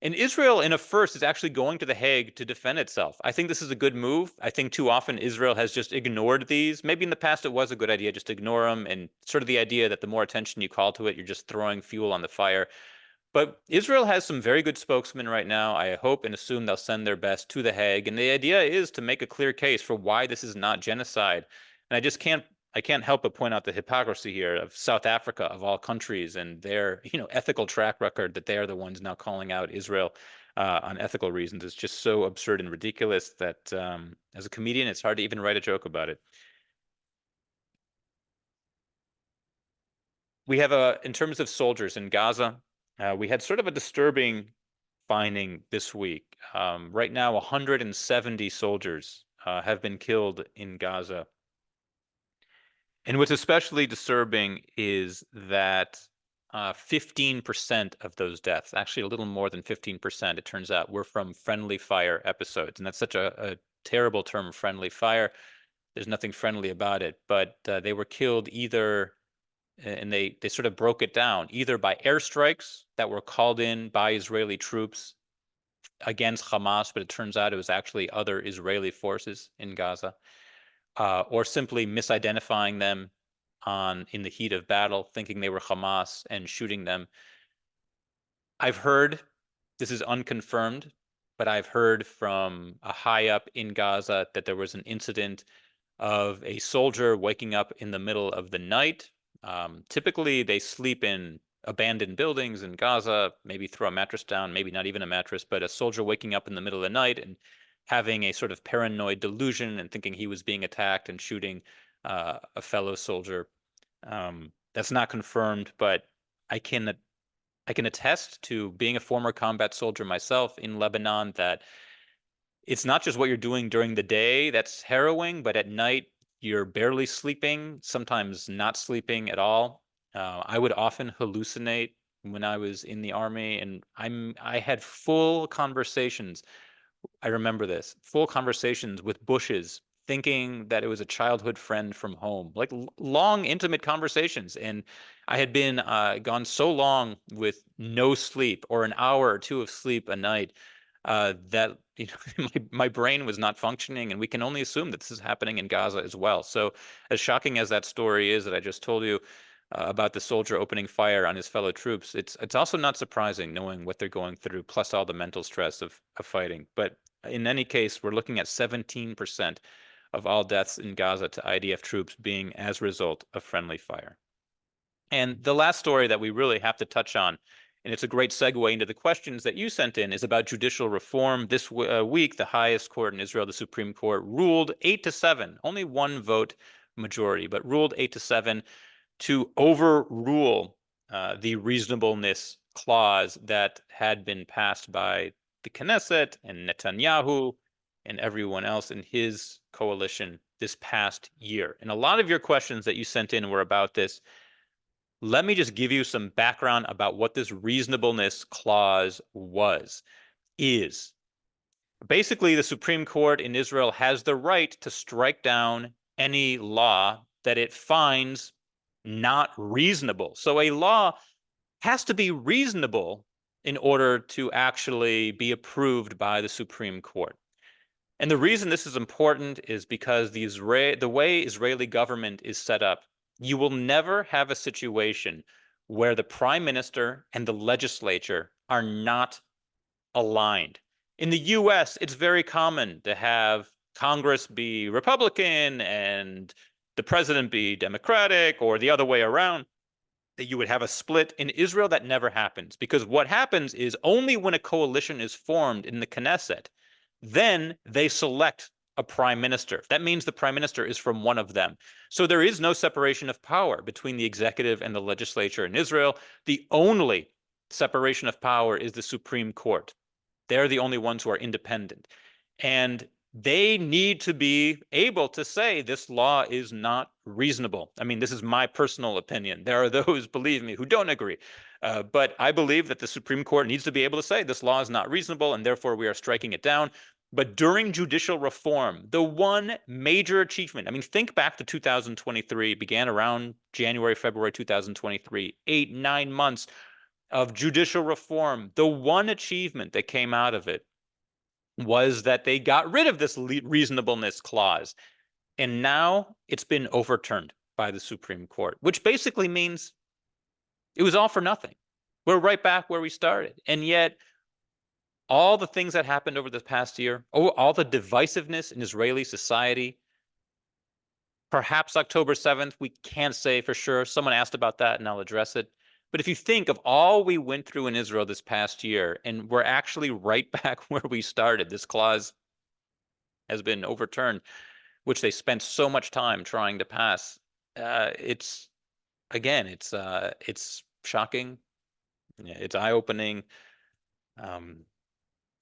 S1: And Israel, in a first, is actually going to The Hague to defend itself. I think this is a good move. I think too often Israel has just ignored these. Maybe in the past it was a good idea, just ignore them, and sort of the idea that the more attention you call to it, you're just throwing fuel on the fire. But Israel has some very good spokesmen right now. I hope and assume they'll send their best to The Hague. And the idea is to make a clear case for why this is not genocide. And I can't help but point out the hypocrisy here of South Africa, of all countries, and their, ethical track record that they are the ones now calling out Israel on ethical reasons. It's just so absurd and ridiculous that as a comedian, it's hard to even write a joke about it. We have in terms of soldiers in Gaza, we had sort of a disturbing finding this week. Right now, 170 soldiers have been killed in Gaza. And what's especially disturbing is that 15% of those deaths, actually a little more than 15%, it turns out, were from friendly fire episodes. And that's such a terrible term, friendly fire. There's nothing friendly about it, but they were killed either, and they sort of broke it down, either by airstrikes that were called in by Israeli troops against Hamas, but it turns out it was actually other Israeli forces in Gaza, or simply misidentifying them in the heat of battle, thinking they were Hamas and shooting them. I've heard, this is unconfirmed, but I've heard from a high up in Gaza that there was an incident of a soldier waking up in the middle of the night. Typically, they sleep in abandoned buildings in Gaza, maybe throw a mattress down, maybe not even a mattress, but a soldier waking up in the middle of the night and having a sort of paranoid delusion and thinking he was being attacked and shooting a fellow soldier. That's not confirmed, but I can attest to being a former combat soldier myself in Lebanon that it's not just what you're doing during the day that's harrowing, but at night you're barely sleeping, sometimes not sleeping at all. I would often hallucinate when I was in the army, and I had full conversations. I remember this, full conversations with bushes, thinking that it was a childhood friend from home, like long, intimate conversations. And I had been gone so long with no sleep or an hour or two of sleep a night that my brain was not functioning, and we can only assume that this is happening in Gaza as well. So, as shocking as that story is that I just told you about the soldier opening fire on his fellow troops, it's also not surprising knowing what they're going through, plus all the mental stress of fighting. But in any case, we're looking at 17% of all deaths in Gaza to IDF troops being as a result of friendly fire. And the last story that we really have to touch on, and it's a great segue into the questions that you sent in, is about judicial reform. This week, the highest court in Israel, the Supreme Court, ruled 8-7, only one vote majority, but ruled 8-7 to overrule the reasonableness clause that had been passed by the Knesset and Netanyahu and everyone else in his coalition this past year. And a lot of your questions that you sent in were about this. Let me just give you some background about what this reasonableness clause is. Basically, the Supreme Court in Israel has the right to strike down any law that it finds not reasonable. So a law has to be reasonable in order to actually be approved by the Supreme Court. And the reason this is important is because the way Israeli government is set up, you will never have a situation where the prime minister and the legislature are not aligned. In the US, it's very common to have Congress be Republican and the president be Democratic, or the other way around, that you would have a split. In Israel, that never happens, because what happens is only when a coalition is formed in the Knesset, then they select a prime minister. That means the prime minister is from one of them. So there is no separation of power between the executive and the legislature in Israel. The only separation of power is the Supreme Court. They're the only ones who are independent. And they need to be able to say this law is not reasonable. I mean, this is my personal opinion. There are those, believe me, who don't agree. But I believe that the Supreme Court needs to be able to say this law is not reasonable, and therefore we are striking it down. But during judicial reform, the one major achievement, I mean, think back to 2023, began around January, February 2023, 8, 9 months of judicial reform. The one achievement that came out of it was that they got rid of this reasonableness clause. And now it's been overturned by the Supreme Court, which basically means it was all for nothing. We're right back where we started. And yet, all the things that happened over the past year, all the divisiveness in Israeli society, perhaps October 7th, we can't say for sure. Someone asked about that, and I'll address it. But if you think of all we went through in Israel this past year, and we're actually right back where we started, this clause has been overturned, which they spent so much time trying to pass. It's again, it's shocking. It's eye-opening, a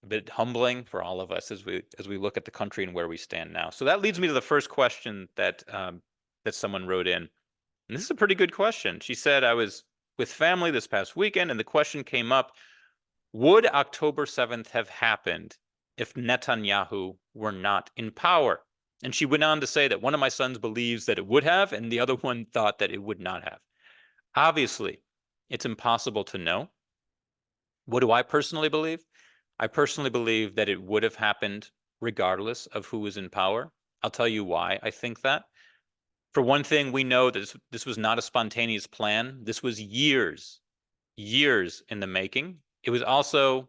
S1: bit humbling for all of us as we look at the country and where we stand now. So that leads me to the first question that someone wrote in, and this is a pretty good question. She said, "I was with family this past weekend, and the question came up: would October 7th have happened if Netanyahu were not in power?" And she went on to say that one of my sons believes that it would have, and the other one thought that it would not have. Obviously, it's impossible to know. What do I personally believe? I personally believe that it would have happened regardless of who was in power. I'll tell you why I think that. For one thing, we know that this was not a spontaneous plan. This was years in the making. It was also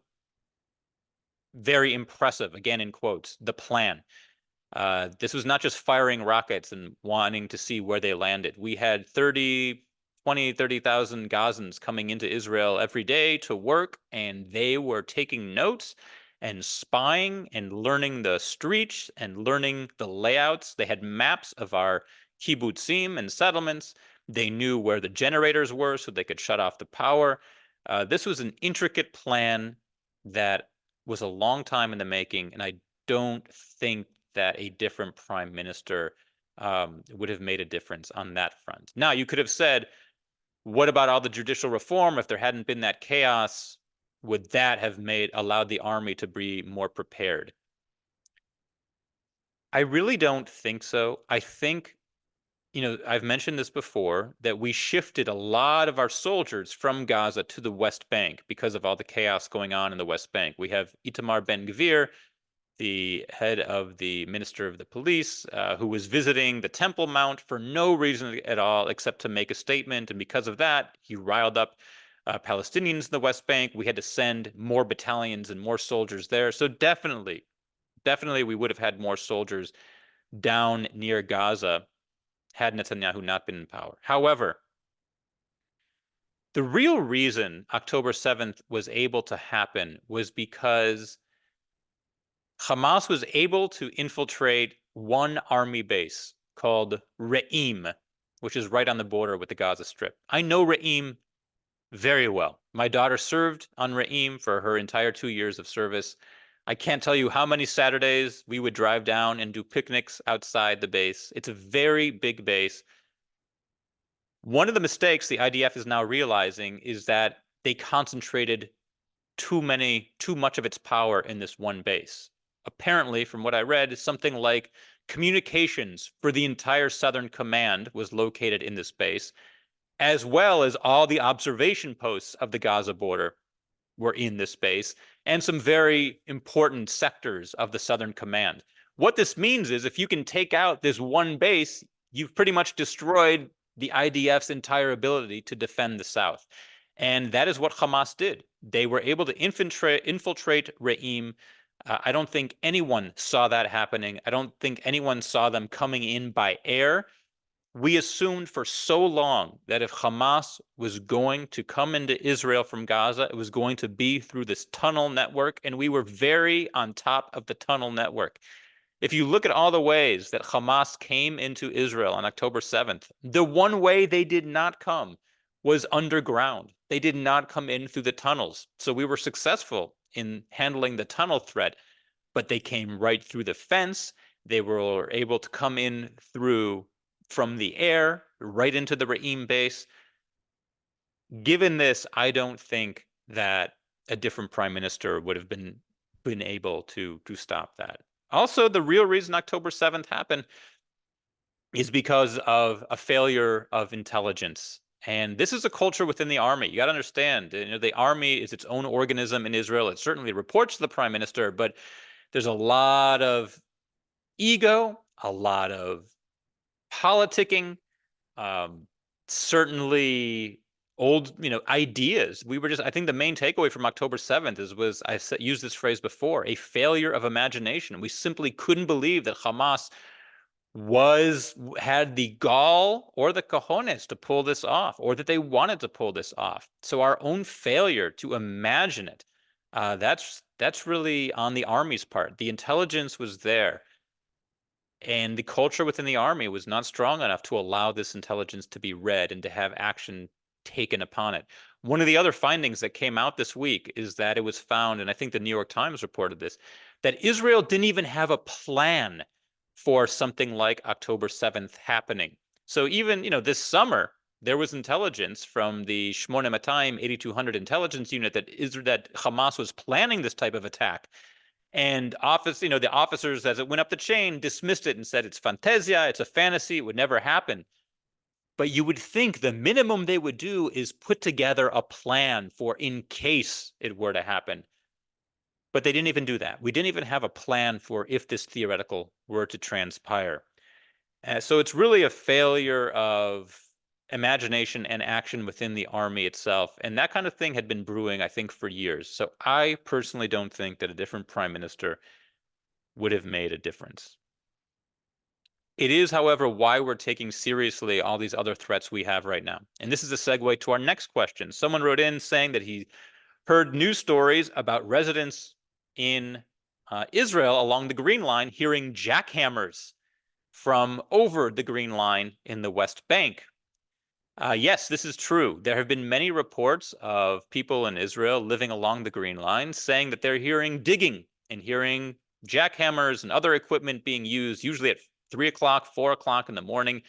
S1: very impressive, again in quotes, the plan. This was not just firing rockets and wanting to see where they landed. We had 30,000 Gazans coming into Israel every day to work, and they were taking notes and spying and learning the streets and learning the layouts. They had maps of our kibbutzim and settlements. They knew where the generators were so they could shut off the power. This was an intricate plan that was a long time in the making, and I don't think that a different prime minister would have made a difference on that front. Now, you could have said, what about all the judicial reform? If there hadn't been that chaos, would that have allowed the army to be more prepared? I really don't think so. I think, I've mentioned this before, that we shifted a lot of our soldiers from Gaza to the West Bank because of all the chaos going on in the West Bank. We have Itamar Ben-Gvir, the head of the Minister of the Police, who was visiting the Temple Mount for no reason at all except to make a statement. And because of that, he riled up Palestinians in the West Bank. We had to send more battalions and more soldiers there. So definitely, we would have had more soldiers down near Gaza had Netanyahu not been in power. However, the real reason October 7th was able to happen was because Hamas was able to infiltrate one army base called Re'im, which is right on the border with the Gaza Strip. I know Re'im very well. My daughter served on Re'im for her entire 2 years of service. I can't tell you how many Saturdays we would drive down and do picnics outside the base. It's a very big base. One of the mistakes the IDF is now realizing is that they concentrated too much of its power in this one base. Apparently, from what I read, something like communications for the entire Southern Command was located in this base, as well as all the observation posts of the Gaza border were in this base, and some very important sectors of the Southern Command. What this means is if you can take out this one base, you've pretty much destroyed the IDF's entire ability to defend the South. And that is what Hamas did. They were able to infiltrate Re'im. I don't think anyone saw that happening. I don't think anyone saw them coming in by air. We assumed for so long that if Hamas was going to come into Israel from Gaza, it was going to be through this tunnel network, and we were very on top of the tunnel network. If you look at all the ways that Hamas came into Israel on October 7th, the one way they did not come was underground. They did not come in through the tunnels. So we were successful in handling the tunnel threat. but they came right through the fence. They were able to come in from the air right into the Re'im base. Given this, I don't think that a different prime minister would have been able to stop that. Also, the real reason October 7th happened is because of a failure of intelligence. And this is a culture within the army. You got to understand, the army is its own organism in Israel. It certainly reports to the prime minister, but there's a lot of ego, a lot of politicking, certainly old, ideas. I think the main takeaway from October 7th was, used this phrase before, a failure of imagination. We simply couldn't believe that Hamas had the gall or the cojones to pull this off, or that they wanted to pull this off. So our own failure to imagine it, that's really on the army's part. The intelligence was there, and the culture within the army was not strong enough to allow this intelligence to be read and to have action taken upon it. One of the other findings that came out this week is that it was found, and I think the New York Times reported this, that Israel didn't even have a plan for something like October 7th happening. So even, this summer, there was intelligence from the Shmona Matayim 8200 intelligence unit that Hamas was planning this type of attack. And the officers, as it went up the chain, dismissed it and said it's fantasia, it's a fantasy, it would never happen. But you would think the minimum they would do is put together a plan for in case it were to happen. But they didn't even do that. We didn't even have a plan for if this theoretical were to transpire. So it's really a failure of imagination and action within the army itself. And that kind of thing had been brewing, I think, for years. So I personally don't think that a different prime minister would have made a difference. It is, however, why we're taking seriously all these other threats we have right now. And this is a segue to our next question. Someone wrote in saying that he heard news stories about residents in Israel along the Green Line hearing jackhammers from over the Green Line in the West Bank. Yes, this is true. There have been many reports of people in Israel living along the Green Line saying that they're hearing digging and hearing jackhammers and other equipment being used, usually at 3 o'clock, 4 o'clock in the morning.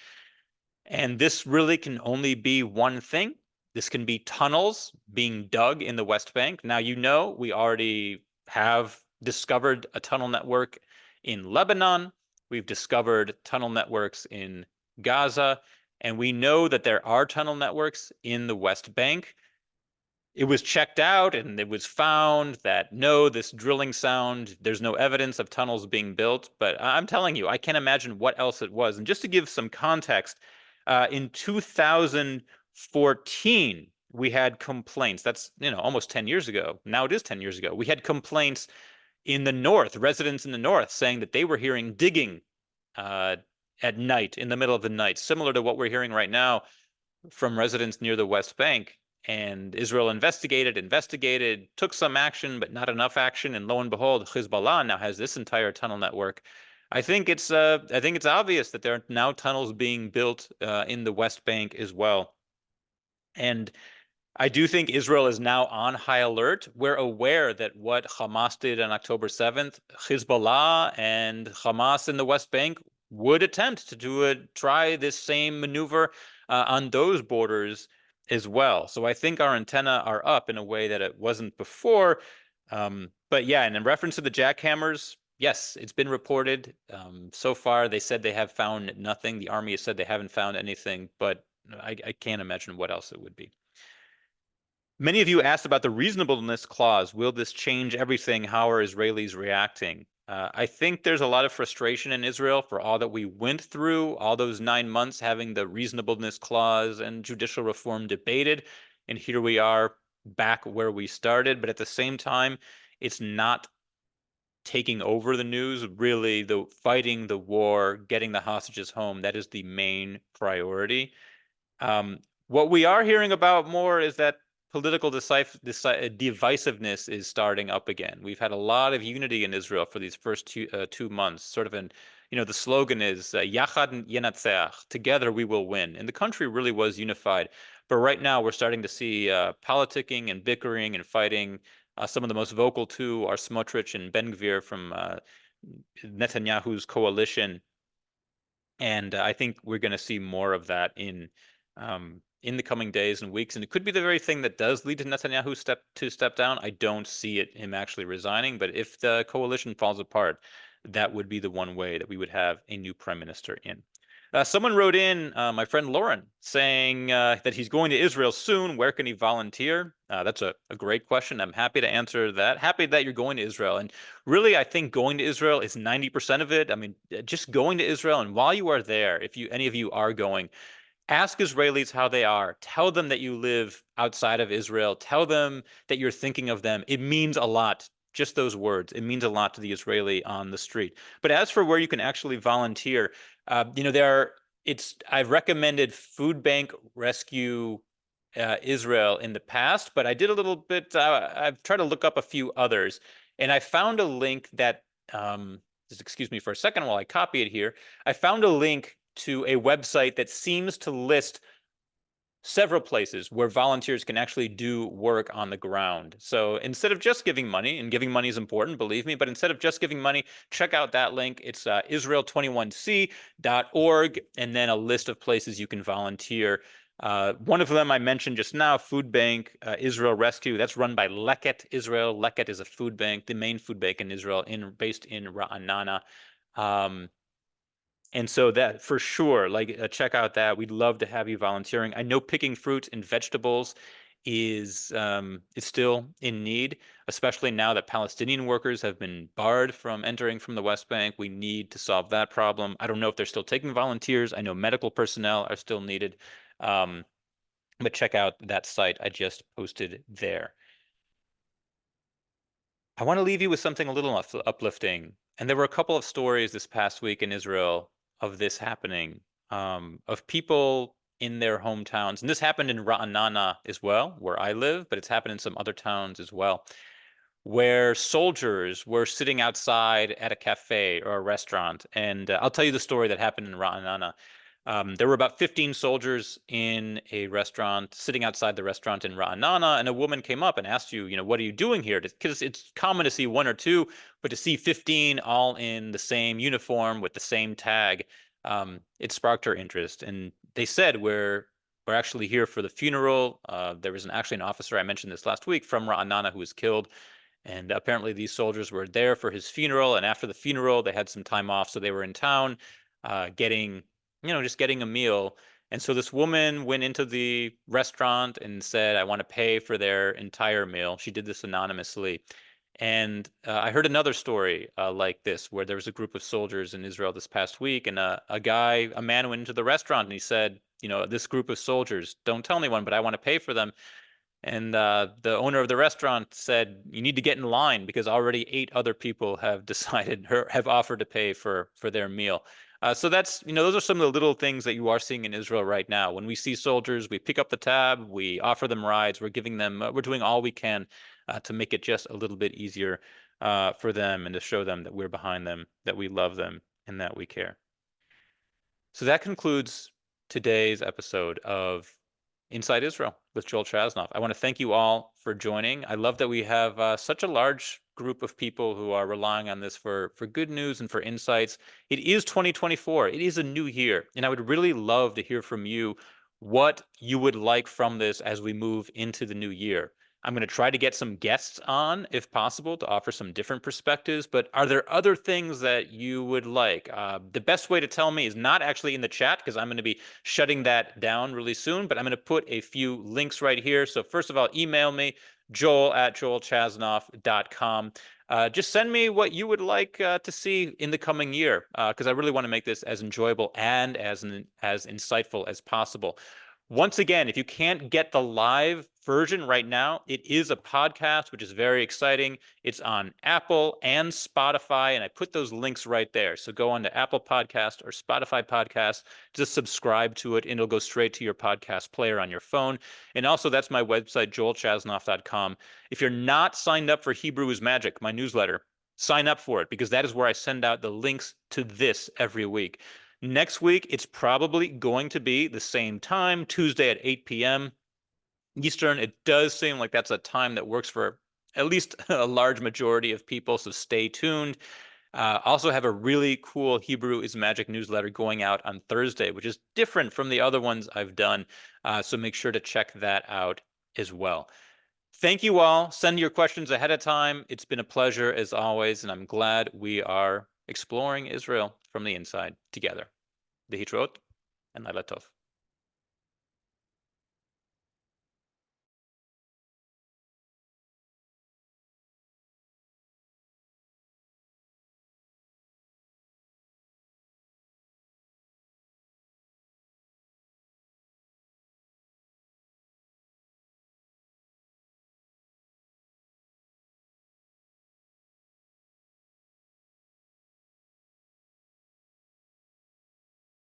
S1: And this really can only be one thing. This can be tunnels being dug in the West Bank. Now, we already have discovered a tunnel network in Lebanon. We've discovered tunnel networks in Gaza, and we know that there are tunnel networks in the West Bank. It was checked out and it was found that no, this drilling sound, there's no evidence of tunnels being built. But I'm telling you, I can't imagine what else it was. And just to give some context, in 2014, we had complaints. That's, almost 10 years ago. Now it is 10 years ago. We had complaints in the north, residents in the north saying that they were hearing digging at night, in the middle of the night, similar to what we're hearing right now from residents near the West Bank. And Israel investigated, took some action, but not enough action. And lo and behold, Hezbollah now has this entire tunnel network. I think it's obvious that there are now tunnels being built in the West Bank as well. And I do think Israel is now on high alert. We're aware that what Hamas did on October 7th, Hezbollah and Hamas in the West Bank would attempt to try this same maneuver on those borders as well. So I think our antenna are up in a way that it wasn't before. But yeah, and in reference to the jackhammers, yes, it's been reported. So far, they said they have found nothing. The army has said they haven't found anything, but I can't imagine what else it would be. Many of you asked about the reasonableness clause. Will this change everything? How are Israelis reacting? I think there's a lot of frustration in Israel for all that we went through, all those 9 months having the reasonableness clause and judicial reform debated. And here we are back where we started. But at the same time, it's not taking over the news. Really, the fighting the war, getting the hostages home, that is the main priority. What we are hearing about more is that political divisiveness is starting up again. We've had a lot of unity in Israel for these first 2 months. Sort of the slogan is Yachad Yenatzeach, together we will win. And the country really was unified. But right now we're starting to see politicking and bickering and fighting Some of the most vocal too are Smotrich and Ben Gvir from Netanyahu's coalition. And I think we're going to see more of that in the coming days and weeks. And it could be the very thing that does lead to Netanyahu step down. I don't see him actually resigning, but if the coalition falls apart, that would be the one way that we would have a new prime minister in. Someone wrote in, my friend Lauren, saying that he's going to Israel soon. Where can he volunteer? That's a great question. I'm happy to answer that. Happy that you're going to Israel. And really, I think going to Israel is 90% of it. I mean, just going to Israel, and while you are there, if any of you are going, ask Israelis how they are. Tell them that you live outside of Israel. Tell them that you're thinking of them. It means a lot. Just those words. It means a lot to the Israeli on the street. But as for where you can actually volunteer, I've recommended Food Bank Rescue Israel in the past, but I did a little bit. I've tried to look up a few others, and I found a link that. Just excuse me for a second while I copy it here. I found a link to a website that seems to list several places where volunteers can actually do work on the ground. So instead of just giving money, and giving money is important, believe me, but instead of just giving money, check out that link. It's israel21c.org, and then a list of places you can volunteer. One of them I mentioned just now, Food Bank Israel Rescue. That's run by Leket Israel. Leket is a food bank, the main food bank in Israel, based in Ra'anana. And so that for sure, like check out that. We'd love to have you volunteering. I know picking fruits and vegetables is still in need, especially now that Palestinian workers have been barred from entering from the West Bank. We need to solve that problem. I don't know if they're still taking volunteers. I know medical personnel are still needed. But check out that site I just posted there. I want to leave you with something a little uplifting. And there were a couple of stories this past week in Israel of this happening, of people in their hometowns. And this happened in Ra'anana as well, where I live, but it's happened in some other towns as well, where soldiers were sitting outside at a cafe or a restaurant. And I'll tell you the story that happened in Ra'anana. There were about 15 soldiers in a restaurant, sitting outside the restaurant in Ra'anana, and a woman came up and asked you, what are you doing here? Because it's common to see one or two, but to see 15 all in the same uniform with the same tag, it sparked her interest. And they said, we're actually here for the funeral. There was actually an officer, I mentioned this last week, from Ra'anana who was killed. And apparently these soldiers were there for his funeral. And after the funeral, they had some time off. So they were in town just getting a meal. And so this woman went into the restaurant and said, I want to pay for their entire meal. She did this anonymously. And I heard another story like this, where there was a group of soldiers in Israel this past week, and a man went into the restaurant and he said, this group of soldiers, don't tell anyone, but I want to pay for them. And the owner of the restaurant said, you need to get in line because already 8 other people have have offered to pay for their meal. So those are some of the little things that you are seeing in Israel right now. When we see soldiers, we pick up the tab, we offer them rides, we're doing all we can to make it just a little bit easier for them and to show them that we're behind them, that we love them, and that we care. So that concludes today's episode of Inside Israel with Joel Chasnoff. I want to thank you all for joining. I love that we have such a large group of people who are relying on this for good news and for insights. It is 2024. It is a new year, and I would really love to hear from you what you would like from this as we move into the new year. I'm going to try to get some guests on, if possible, to offer some different perspectives. But are there other things that you would like? The best way to tell me is not actually in the chat, because I'm going to be shutting that down really soon. But I'm going to put a few links right here. So first of all, email me, joel@joelchasnoff.com. Just send me what you would like to see in the coming year, because I really want to make this as enjoyable and as insightful as possible. Once again, if you can't get the live version right now, it is a podcast, which is very exciting. It's on Apple and Spotify, and I put those links right there. So go on to Apple Podcast or Spotify Podcast, just subscribe to it, and it'll go straight to your podcast player on your phone. And also, that's my website, joelchasnoff.com. If you're not signed up for Hebrew is Magic, my newsletter, sign up for it, because that is where I send out the links to this every week. Next week, it's probably going to be the same time, Tuesday at 8 p.m. Eastern. It does seem like that's a time that works for at least a large majority of people, so stay tuned. Also have a really cool Hebrew is Magic newsletter going out on Thursday, which is different from the other ones I've done. So make sure to check that out as well. Thank you all. Send your questions ahead of time. It's been a pleasure as always, and I'm glad we are exploring Israel from the inside together. Lehitrot and Laila Tov.